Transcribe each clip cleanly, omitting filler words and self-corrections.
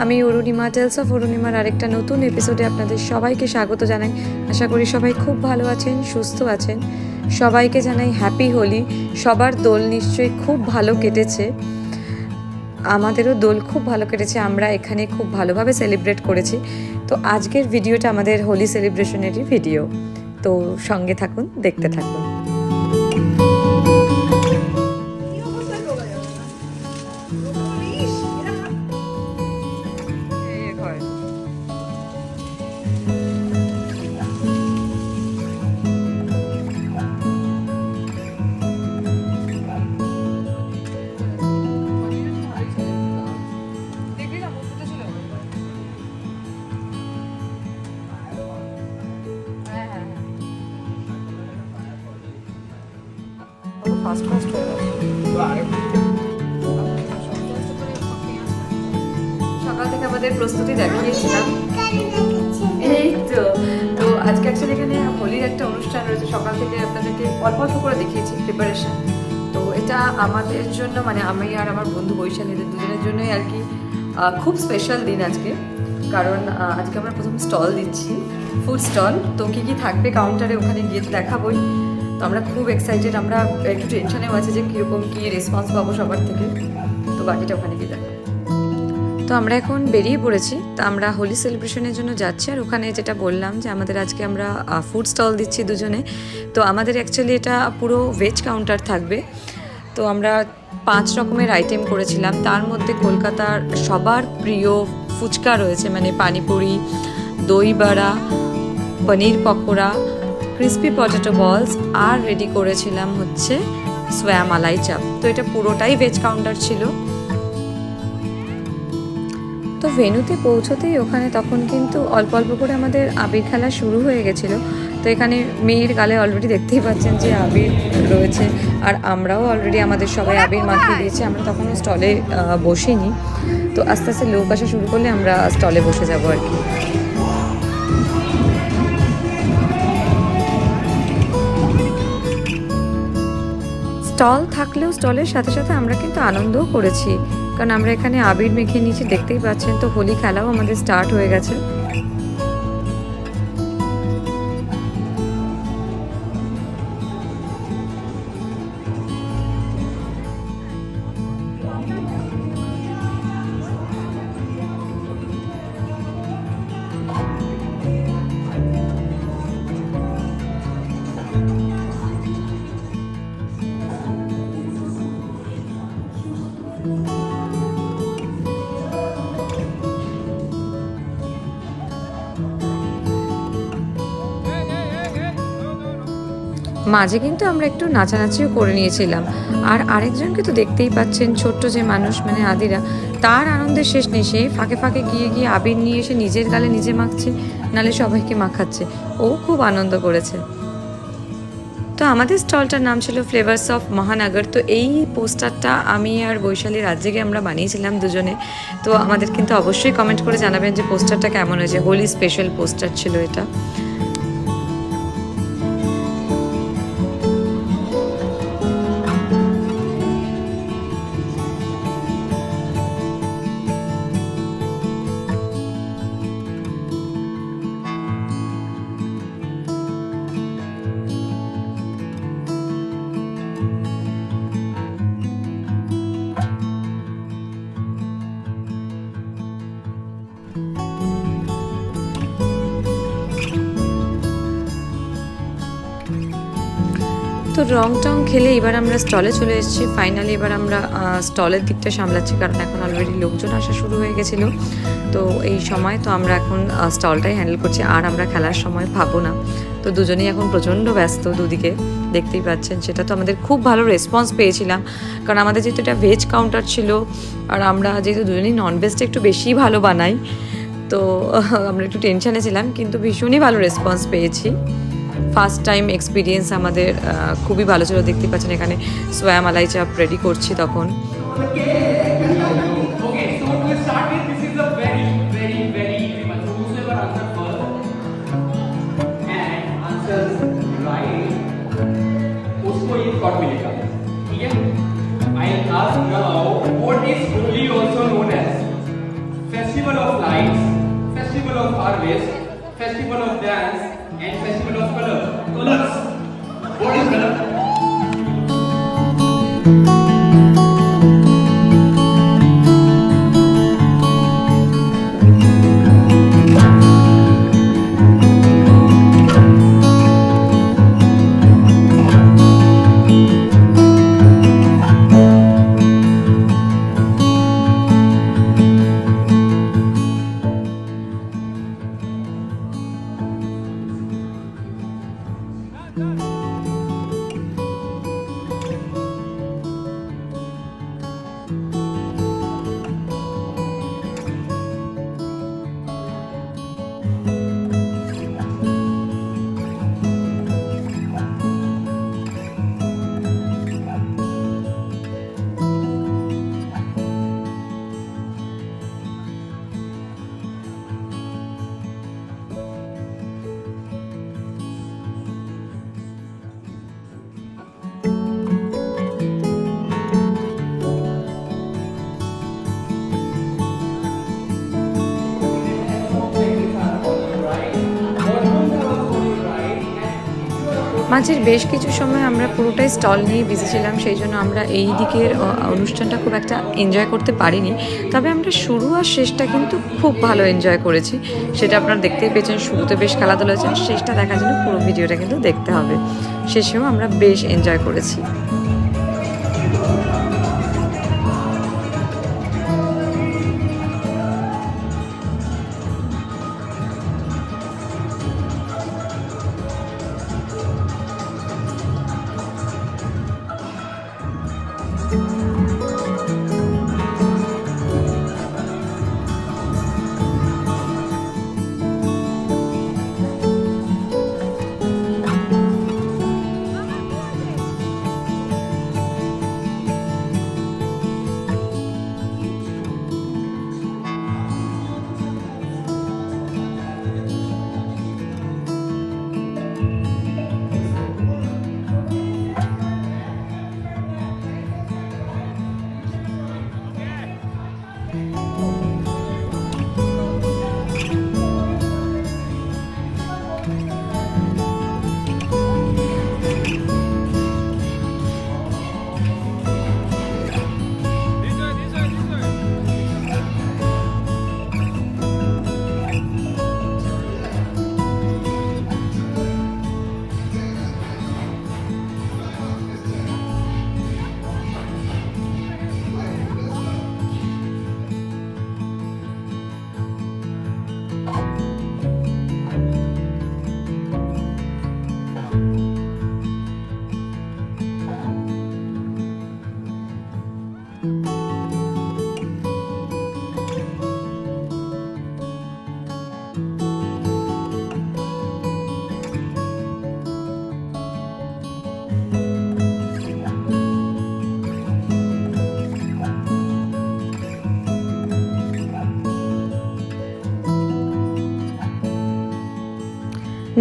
আমি Arunima, tales of অরুণিমার আরেকটা নতুন এপিসোডে আপনাদের সবাইকে স্বাগত জানাই। আশা করি সবাই খুব ভালো আছেন, সুস্থ আছেন। সবাইকে জানাই হ্যাপি হোলি। সবার দোল নিশ্চয়ই খুব ভালো কেটেছে। আমাদেরও দোল খুব ভালো কেটেছে, আমরা এখানে খুব ভালোভাবে সেলিব্রেট করেছি। তো আজকের ভিডিওটা আমাদের হোলি সেলিব্রেশনেরই ভিডিও, তো সঙ্গে থাকুন, দেখতে থাকুন। সকাল থেকে আমাদের প্রস্তুতি দেখিয়েছিলাম, এই তো তো আজকে অ্যাকচুয়ালি এখানে হোলির একটা অনুষ্ঠান রয়েছে। সকাল থেকে আপনাদেরকে অল্প অল্প করে দেখিয়েছি প্রিপারেশন। তো এটা আমাদের জন্য, মানে আমি আর আমার বন্ধু বৈশালীদের দুজনের জন্যই আর কি খুব স্পেশাল দিন আজকে। কারণ আজকে আমরা প্রথম স্টল দিচ্ছি, ফুড স্টল। তো কী কী থাকবে কাউন্টারে ওখানে গিয়ে তো দেখাবই। তো আমরা খুব এক্সাইটেড, আমরা একটু টেনশনেও আছে যে কীরকম কী রেসপন্স পাবো সবার থেকে। তো বাকিটা ওখানে গিয়ে দেখো। তো আমরা এখন বেরিয়ে পড়েছি, তো আমরা হোলি সেলিব্রেশনের জন্য যাচ্ছি। আর ওখানে যেটা বললাম যে আমাদের আজকে আমরা ফুড স্টল দিচ্ছি দুজনে। তো আমাদের অ্যাকচুয়ালি এটা পুরো ভেজ কাউন্টার থাকবে। তো আমরা 5 রকমের আইটেম করেছিলাম, তার মধ্যে কলকাতার সবার প্রিয় ফুচকা রয়েছে, মানে পানিপুরি, দই বড়া, পনির পকোড়া, ক্রিসপি পটেটো বলস, আর রেডি করেছিলাম হচ্ছে সোয়া মালাই চাপ। তো এটা পুরোটাই ভেজ কাউন্টার ছিল। তো ভেন্যুতে পৌঁছতেই ওখানে তখন কিন্তু অল্প অল্প করে আমাদের আবির খেলা শুরু হয়ে গেছিলো। তো এখানে মেয়ের গালে অলরেডি দেখতেই পাচ্ছেন যে আবির রয়েছে, আর আমরাও অলরেডি আমাদের সবাই আবির মাখিয়ে দিয়েছি। আমরা তখনও স্টলে বসিনি, তো আস্তে আস্তে লোক আসা শুরু করলে আমরা স্টলে বসে যাবো আর কি। স্টল থাকলেও স্টলের সাথে সাথে আমরা কিন্তু আনন্দও করেছি, কারণ আমরা এখানে আবির মেখে নিয়েছি, দেখতেই পাচ্ছেন। তো হোলি খেলাও আমাদের স্টার্ট হয়ে গেছে। মাঝে কিন্তু আমরা একটু নাচানাচিও করে নিয়েছিলাম। আর আরেকজনকে তো দেখতেই পাচ্ছেন, ছোট্ট যে মানুষ, মানে আদিরা, তার আনন্দের শেষ নেই। সে ফাঁকে ফাঁকে গিয়ে গিয়ে আবির নিয়ে এসে নিজের গালে নিজে মাখছে, নালে সবাইকে মাখাচ্ছে। ও খুব আনন্দ করেছে। তো আমাদের স্টলটার নাম ছিল ফ্লেভার্স অফ মহানগর। তো এই পোস্টারটা আমি আর বৈশালী রাজ্যকে আমরা বানিয়েছিলাম দুজনে। তো আমাদের কিন্তু অবশ্যই কমেন্ট করে জানাবেন যে পোস্টারটা কেমন হয়েছে। হোলি স্পেশাল পোস্টার ছিল এটা। তো রং টং খেলে এবার আমরা স্টলে চলে এসেছি। ফাইনালি এবার আমরা স্টলের দিকটা সামলাচ্ছি, কারণ এখন অলরেডি লোকজন আসা শুরু হয়ে গেছিলো। তো এই সময় তো আমরা এখন স্টলটাই হ্যান্ডেল করছি, আর আমরা খেলার সময় পাবো না। তো দুজনেই এখন প্রচণ্ড ব্যস্ত, দুদিকে দেখতেই পাচ্ছেন। সেটা তো আমাদের খুব ভালো রেসপন্স পেয়েছিলাম, কারণ আমাদের যেহেতু এটা ভেজ কাউন্টার ছিল, আর আমরা যেহেতু দুজনেই ননভেজটা একটু বেশি ভালো বানাই, তো আমরা একটু টেনশানে ছিলাম, কিন্তু ভীষণই ভালো রেসপন্স পেয়েছি। ফার্স্ট টাইম এক্সপিরিয়েন্স আমাদের খুবই ভালো ছিল। দেখতে পাচ্ছেন এখানে সোয়া মালাই চাপ রেডি করছি তখন। I'll ask now, what is Holi also known as? Festival harvest, festival of dance, and festival of color. Colors. What is color? মাঝের বেশ কিছু সময় আমরা পুরোটাই স্টল নিয়ে বিজি ছিলাম, সেই জন্য আমরা এই দিকের অনুষ্ঠানটা খুব একটা এনজয় করতে পারিনি। তবে আমরা শুরু আর শেষটা কিন্তু খুব ভালো এনজয় করেছি, সেটা আপনারা দেখতেই পেয়েছেন। শুরুতে বেশ খেলাধুলা হয়েছে, আর শেষটা দেখার জন্য পুরো ভিডিওটা কিন্তু দেখতে হবে। শেষেও আমরা বেশ এনজয় করেছি।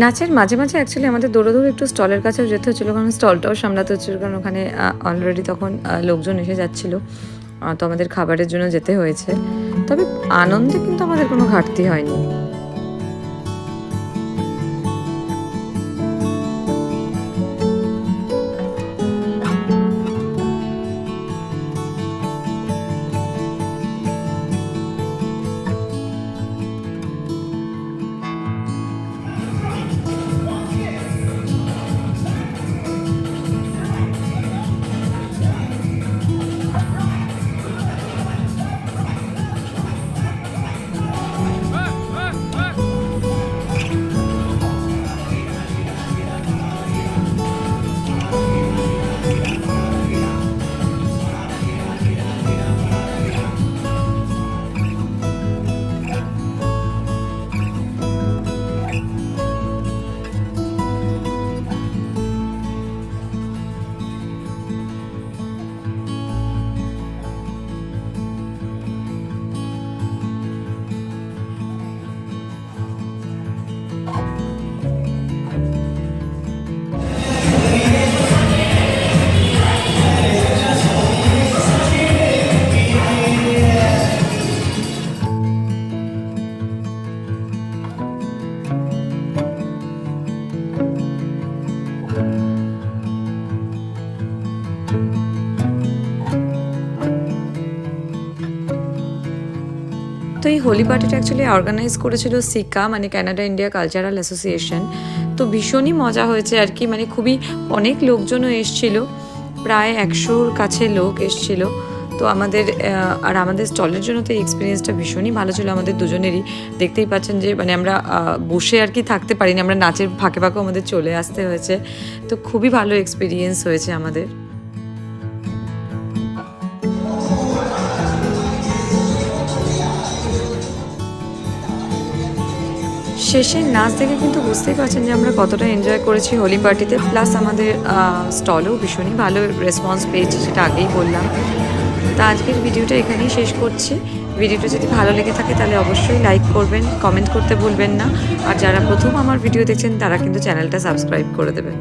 নাচের মাঝে মাঝে অ্যাকচুয়ালি আমাদের দৌড়ে একটু স্টলের কাছেও যেতে হচ্ছিলো, কারণ স্টলটাও সামলাতে হচ্ছিলো, কারণ ওখানে অলরেডি তখন লোকজন এসে যাচ্ছিলো, তো আমাদের খাবারের জন্য যেতে হয়েছে। তবে আনন্দে কিন্তু আমাদের কোনো ঘাটতি হয়নি। এই হোলি পার্টিটা অ্যাকচুয়ালি অর্গানাইজ করেছিল সিকা, মানে কানাডা ইন্ডিয়া কালচারাল অ্যাসোসিয়েশন। তো ভীষণই মজা হয়েছে আর কি, মানে খুবই অনেক লোকজনও এসছিল, প্রায় 100-র কাছে লোক এসছিল। তো আমাদের স্টলের জন্য তো এই এক্সপিরিয়েন্সটা ভীষণই ভালো ছিল আমাদের দুজনেরই। দেখতেই পাচ্ছেন যে মানে আমরা বসে আর কি থাকতে পারিনি, আমরা নাচের ফাঁকে ফাঁকেও আমাদের চলে আসতে হয়েছে। তো খুবই ভালো এক্সপিরিয়েন্স হয়েছে আমাদের। শেষে নাচ দেখে কিন্তু বুঝতেই পারছেন যে আমরা কতটা এনজয় করেছি হোলি পার্টিতে। প্লাস আমাদের স্টলেও ভীষণই ভালো রেসপন্স পেয়েছি, সেটা আগেই বললাম। তা আজকের ভিডিওটা এখানেই শেষ করছি। ভিডিওটা যদি ভালো লেগে থাকে তাহলে অবশ্যই লাইক করবেন, কমেন্ট করতে ভুলবেন না। আর যারা প্রথম আমার ভিডিও দেখছেন তারা কিন্তু চ্যানেলটা সাবস্ক্রাইব করে দেবেন।